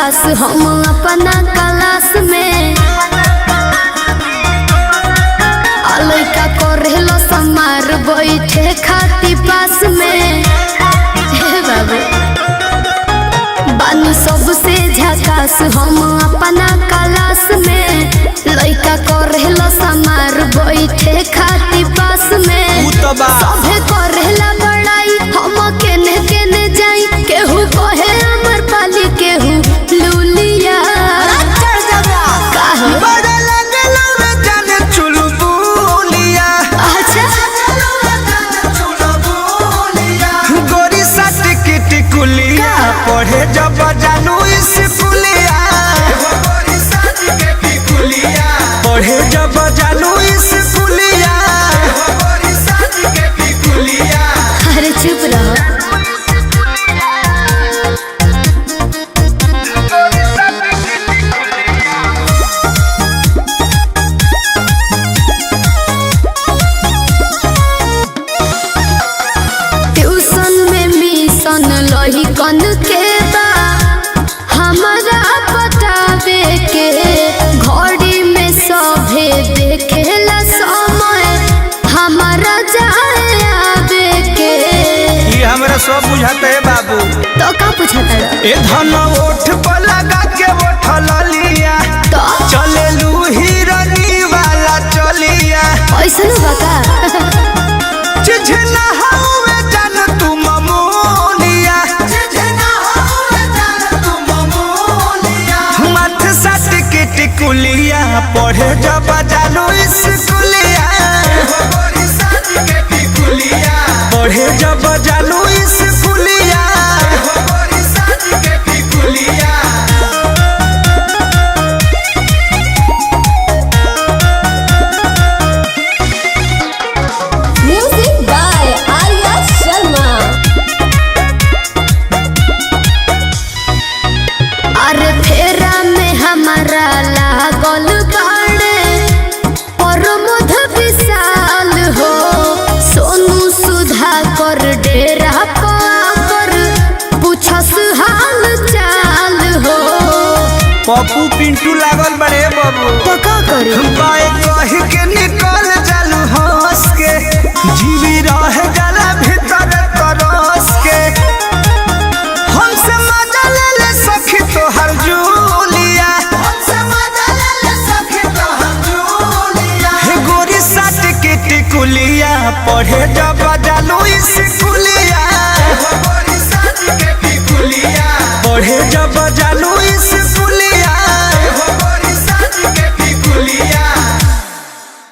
झकास हम अपना क्लास में लइका करेलो समार बैठे खाती पास में बाबू बानी सबसे झकास हम अपना क्लास में लइका करेलो समार बैठे खाती पास में सभे करेला बड़ाई हम केने केने जाई केहू कहे अमर पाली केहू लूलिया पढ़े जब जानू स्कूलिया पढ़े जब जानू स्कूलिया अरे चुप रहो ट्यूशन में मिशन लही कन के हमारा बतावे के घड़ी में सभे देखेला समय हमारा जाए आवे के ये हमरा सब बुझाते है बाबू तो का पूछता ए धन ओठ पर लगा के ओठल लिया तो चले लू हिरनी वाला चलिया ऐसा न बता चिझना हवे जान तू ममोलिया मत सट के टिकुलिया पढ़े जब जानू स्कूलिया पढ़े जब जानू स्कूलिया म्यूजिक बाय आर्या शर्मा अरे फेरा में हमारा लागल बाड़े और मध विशाल हो सोनू सुधा कर डेरा पर पूछस हाल चाल हो पप्पू पिंटू लागल बड़े बाबू तो का करी बाए कह के निकल जालू हंस के जीवी रह जाला भीतर तरस के हमसे मजा ले ले सखी तोहर जूलिया हे गोरी साट के टिकुलिया पढ़े जा